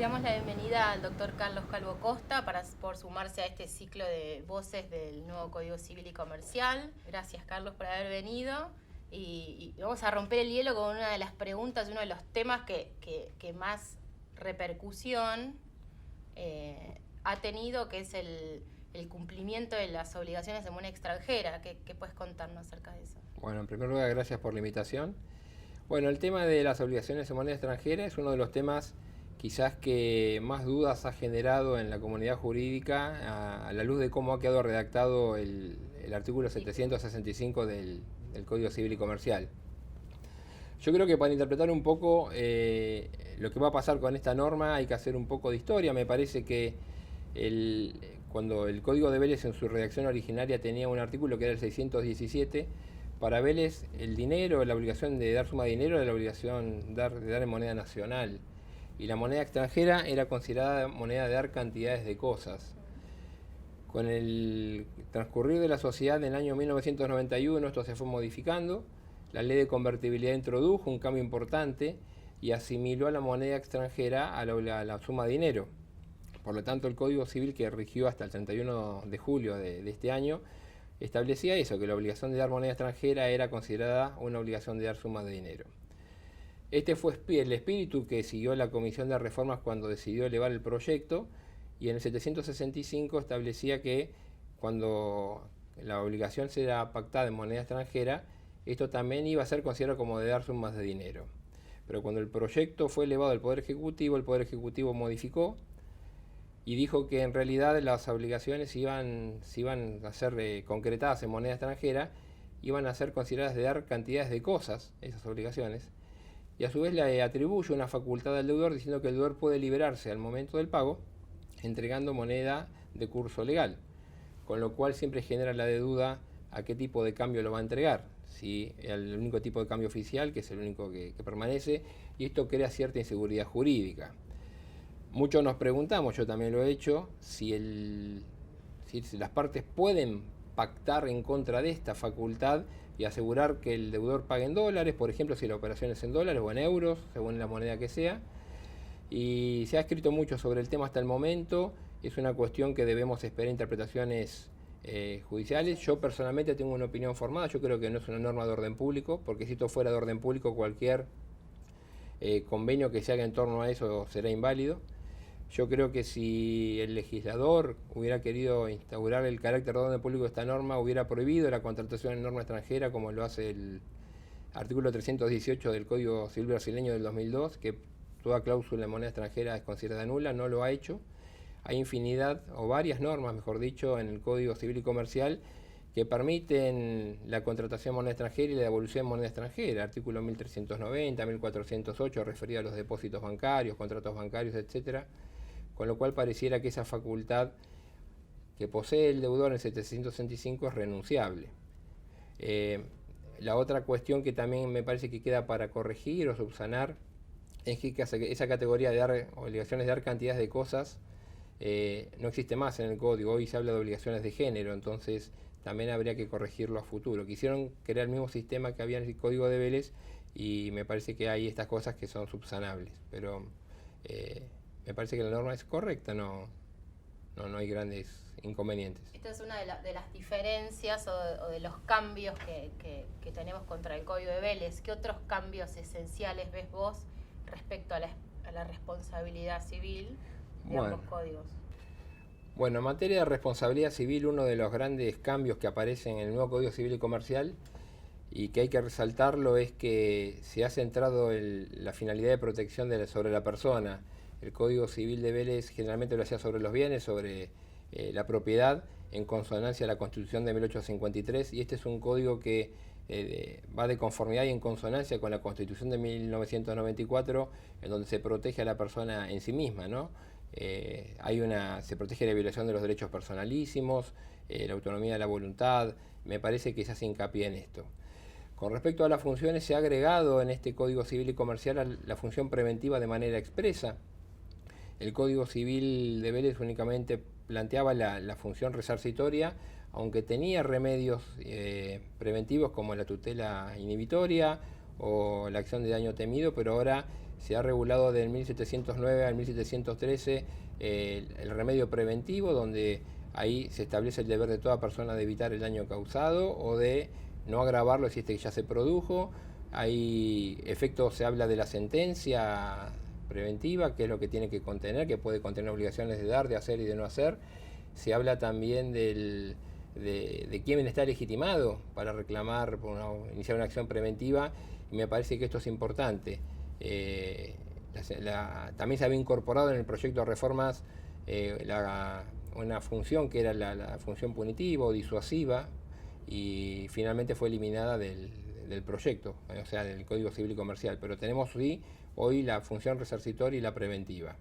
Le damos la bienvenida al doctor Carlos Calvo Costa por sumarse a este ciclo de voces del nuevo Código Civil y Comercial. Gracias, Carlos, por haber venido. Y vamos a romper el hielo con una de las preguntas, uno de los temas que más repercusión ha tenido, que es el cumplimiento de las obligaciones de moneda extranjera. ¿Qué puedes contarnos acerca de eso? Bueno, en primer lugar, gracias por la invitación. Bueno, el tema de las obligaciones en moneda extranjera es uno de los temas quizás que más dudas ha generado en la comunidad jurídica a la luz de cómo ha quedado redactado el artículo 765 del Código Civil y Comercial. Yo creo que para interpretar un poco lo que va a pasar con esta norma hay que hacer un poco de historia. Me parece que cuando el Código de Vélez en su redacción originaria tenía un artículo que era el 617, para Vélez el dinero, la obligación de dar suma de dinero era la obligación de dar en moneda nacional. Y la moneda extranjera era considerada moneda de dar cantidades de cosas. Con el transcurrir de la sociedad en el año 1991 esto se fue modificando, la ley de convertibilidad introdujo un cambio importante y asimiló a la moneda extranjera a la suma de dinero. Por lo tanto, el Código Civil, que rigió hasta el 31 de julio de este año, establecía eso, que la obligación de dar moneda extranjera era considerada una obligación de dar suma de dinero. Este fue el espíritu que siguió la Comisión de Reformas cuando decidió elevar el proyecto, y en el 765 establecía que cuando la obligación será pactada en moneda extranjera, esto también iba a ser considerado como de dar sumas de dinero. Pero cuando el proyecto fue elevado al Poder Ejecutivo modificó y dijo que en realidad las obligaciones si iban a ser concretadas en moneda extranjera, iban a ser consideradas de dar cantidades de cosas, esas obligaciones, y a su vez le atribuye una facultad al deudor diciendo que el deudor puede liberarse al momento del pago entregando moneda de curso legal, con lo cual siempre genera la duda a qué tipo de cambio lo va a entregar, si el único tipo de cambio oficial, que es el único que permanece, y esto crea cierta inseguridad jurídica. Muchos nos preguntamos, yo también lo he hecho, si las partes pueden pactar en contra de esta facultad y asegurar que el deudor pague en dólares, por ejemplo, si la operación es en dólares o en euros, según la moneda que sea. Y se ha escrito mucho sobre el tema hasta el momento, es una cuestión que debemos esperar interpretaciones judiciales. Yo personalmente tengo una opinión formada, yo creo que no es una norma de orden público, porque si esto fuera de orden público cualquier convenio que se haga en torno a eso será inválido. Yo creo que si el legislador hubiera querido instaurar el carácter de orden público de esta norma, hubiera prohibido la contratación en norma extranjera, como lo hace el artículo 318 del Código Civil brasileño del 2002, que toda cláusula en moneda extranjera es considerada nula, no lo ha hecho. Hay infinidad, o varias normas, mejor dicho, en el Código Civil y Comercial que permiten la contratación en moneda extranjera y la devolución en moneda extranjera. Artículo 1390, 1408, referido a los depósitos bancarios, contratos bancarios, etcétera. Con lo cual pareciera que esa facultad que posee el deudor en el 765 es renunciable. La otra cuestión que también me parece que queda para corregir o subsanar es que esa categoría de dar obligaciones de dar cantidades de cosas no existe más en el código. Hoy se habla de obligaciones de género, entonces también habría que corregirlo a futuro. Quisieron crear el mismo sistema que había en el Código de Vélez y me parece que hay estas cosas que son subsanables, pero me parece que la norma es correcta, no hay grandes inconvenientes. Esta es una de las diferencias o de los cambios que tenemos contra el Código de Vélez. ¿Qué otros cambios esenciales ves vos respecto a la responsabilidad civil de ambos códigos? Bueno, en materia de responsabilidad civil, uno de los grandes cambios que aparecen en el nuevo Código Civil y Comercial y que hay que resaltarlo es que se ha centrado la finalidad de protección sobre la persona. El Código Civil de Vélez generalmente lo hacía sobre los bienes, sobre la propiedad, en consonancia a la Constitución de 1853, y este es un código que va de conformidad y en consonancia con la Constitución de 1994, en donde se protege a la persona en sí misma, ¿no? Se protege la violación de los derechos personalísimos, la autonomía de la voluntad. Me parece que se hace hincapié en esto. Con respecto a las funciones, se ha agregado en este Código Civil y Comercial la función preventiva de manera expresa. El Código Civil de Vélez únicamente planteaba la función resarcitoria, aunque tenía remedios preventivos como la tutela inhibitoria o la acción de daño temido, pero ahora se ha regulado del 1709 al 1713 el remedio preventivo, donde ahí se establece el deber de toda persona de evitar el daño causado o de no agravarlo si este ya se produjo. Hay efectos, se habla de la sentencia preventiva, que es lo que tiene que contener, que puede contener obligaciones de dar, de hacer y de no hacer. Se habla también de quién está legitimado para reclamar, iniciar una acción preventiva, y me parece que esto es importante. También se había incorporado en el proyecto de reformas una función que era la función punitiva o disuasiva, y finalmente fue eliminada del proyecto, o sea, del Código Civil y Comercial, pero tenemos hoy la función resarcitoria y la preventiva.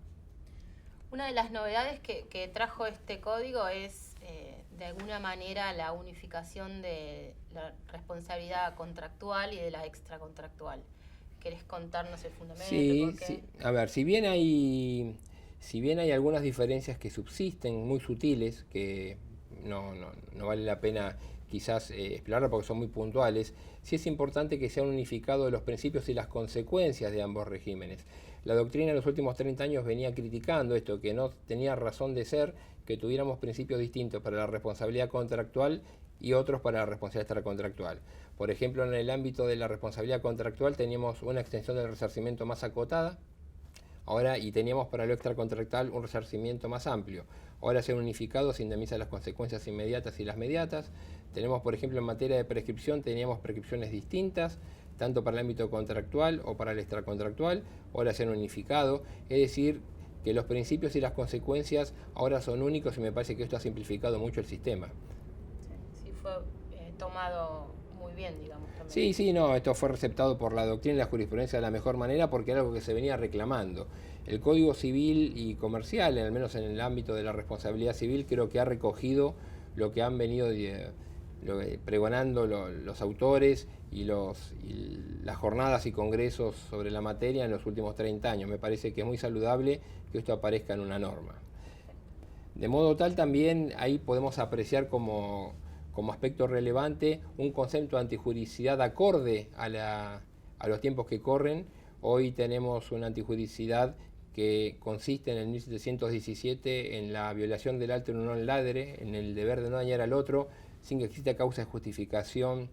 Una de las novedades que trajo este código es, de alguna manera, la unificación de la responsabilidad contractual y de la extracontractual. ¿Querés contarnos el fundamento? Sí, sí. A ver, si bien hay algunas diferencias que subsisten, muy sutiles, que no vale la pena quizás explorarlas porque son muy puntuales, sí es importante que sean unificados los principios y las consecuencias de ambos regímenes. La doctrina en los últimos 30 años venía criticando esto, que no tenía razón de ser que tuviéramos principios distintos para la responsabilidad contractual y otros para la responsabilidad extracontractual. Por ejemplo, en el ámbito de la responsabilidad contractual teníamos una extensión del resarcimiento más acotada, y teníamos para lo extracontractual un resarcimiento más amplio. Ahora se han unificado, se indemnizan las consecuencias inmediatas y las mediatas. Tenemos, por ejemplo, en materia de prescripción, teníamos prescripciones distintas, tanto para el ámbito contractual o para el extracontractual. Ahora se han unificado, es decir, que los principios y las consecuencias ahora son únicos, y me parece que esto ha simplificado mucho el sistema. Sí, fue tomado muy bien, digamos. También. Sí, no, esto fue receptado por la doctrina y la jurisprudencia de la mejor manera, porque era algo que se venía reclamando. El Código Civil y Comercial, al menos en el ámbito de la responsabilidad civil, creo que ha recogido lo que han venido pregonando los autores y las jornadas y congresos sobre la materia en los últimos 30 años. Me parece que es muy saludable que esto aparezca en una norma. De modo tal, también ahí podemos apreciar como aspecto relevante un concepto de antijuricidad acorde a los tiempos que corren. Hoy tenemos una antijuricidad que consiste en el 1717 en la violación del alter non ladere, en el deber de no dañar al otro sin que exista causa de justificación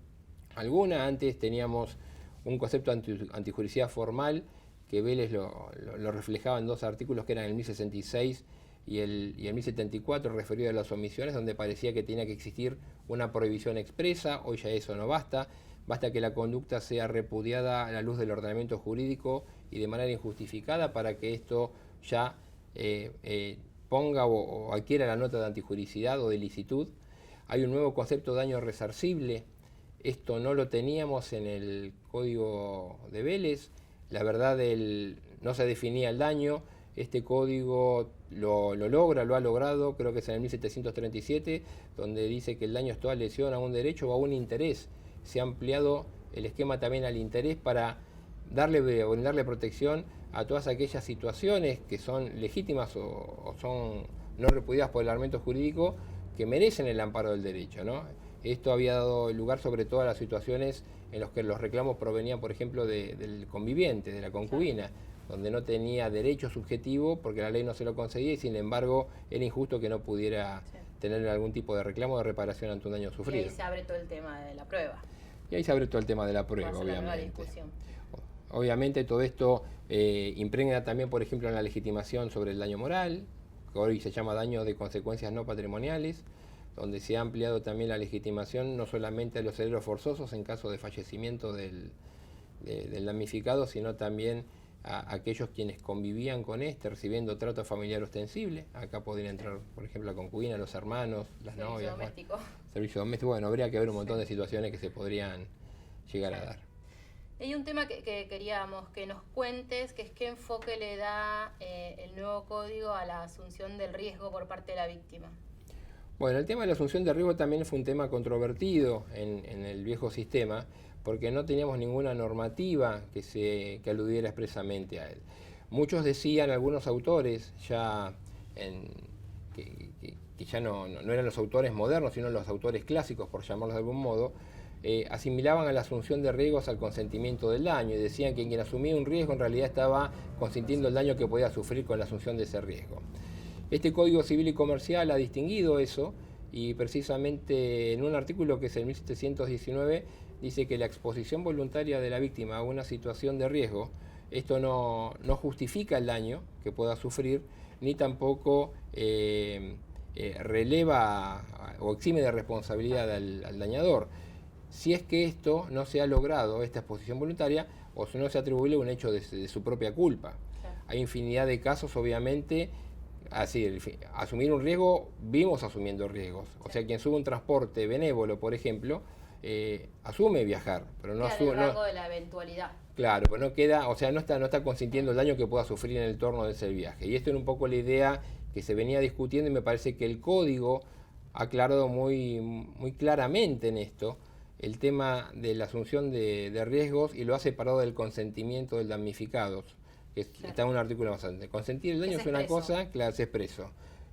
alguna. Antes teníamos un concepto de antijuricidad formal que Vélez lo reflejaba en dos artículos, que eran el 1066 y el 1074, referido a las omisiones, donde parecía que tenía que existir una prohibición expresa. Hoy ya eso no basta, basta que la conducta sea repudiada a la luz del ordenamiento jurídico y de manera injustificada para que esto ya ponga o adquiera la nota de antijuricidad o de licitud. Hay un nuevo concepto de daño resarcible, esto no lo teníamos en el Código de Vélez. La verdad, no se definía el daño. Este código lo ha logrado, creo que es en el 1737, donde dice que el daño es toda lesión a un derecho o a un interés. Se ha ampliado el esquema también al interés para brindarle protección a todas aquellas situaciones que son legítimas o son no repudiadas por el ordenamiento jurídico, que merecen el amparo del derecho, ¿no? Esto había dado lugar sobre todo a las situaciones en las que los reclamos provenían, por ejemplo, del conviviente, de la concubina, donde no tenía derecho subjetivo porque la ley no se lo concedía, y sin embargo era injusto que no pudiera tener algún tipo de reclamo o de reparación ante un daño sufrido. Y ahí se abre todo el tema de la prueba. Obviamente. Obviamente todo esto impregna también, por ejemplo, en la legitimación sobre el daño moral, que hoy se llama daño de consecuencias no patrimoniales, donde se ha ampliado también la legitimación no solamente a los herederos forzosos en caso de fallecimiento del damnificado, sino también a aquellos quienes convivían con recibiendo trato familiar ostensible. Acá podrían entrar, por ejemplo, la concubina, los hermanos, las novias. Servicio doméstico. Bueno, habría que ver un montón de situaciones que se podrían llegar a dar. Hay un tema que queríamos que nos cuentes, que es qué enfoque le da el nuevo código a la asunción del riesgo por parte de la víctima. Bueno, el tema de la asunción de riesgo también fue un tema controvertido en el viejo sistema, porque no teníamos ninguna normativa que aludiera expresamente a él. Muchos decían, algunos autores, que ya no eran los autores modernos, sino los autores clásicos, por llamarlos de algún modo, asimilaban a la asunción de riesgos al consentimiento del daño y decían que quien asumía un riesgo en realidad estaba consintiendo el daño que podía sufrir con la asunción de ese riesgo. Este Código Civil y Comercial ha distinguido eso y precisamente en un artículo que es el 1719 dice que la exposición voluntaria de la víctima a una situación de riesgo, esto no justifica el daño que pueda sufrir ni tampoco releva o exime de responsabilidad al dañador, si es que esto no se ha logrado, esta exposición voluntaria, o si no se atribuye un hecho de su propia culpa. Claro. Hay infinidad de casos, obviamente. Así, asumir un riesgo, vimos asumiendo riesgos. O sea, quien sube un transporte benévolo, por ejemplo, asume viajar, pero no asume. El rango de la eventualidad. Claro, pero no queda, o sea, no está consintiendo el daño que pueda sufrir en el torno de ese viaje. Y esto era un poco la idea que se venía discutiendo y me parece que el código ha aclarado muy claramente en esto el tema de la asunción de riesgos y lo ha separado del consentimiento del damnificado. Claro. Está en un artículo bastante. Consentir el daño es una cosa, claro, es expreso.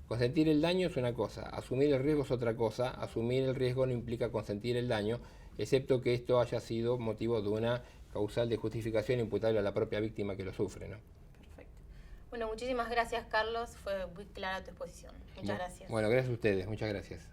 Consentir el daño es una cosa, asumir el riesgo es otra cosa. Asumir el riesgo no implica consentir el daño, excepto que esto haya sido motivo de una causal de justificación imputable a la propia víctima que lo sufre, ¿no? Perfecto. Bueno, muchísimas gracias, Carlos. Fue muy clara tu exposición. Muchas gracias. Bueno, gracias a ustedes. Muchas gracias.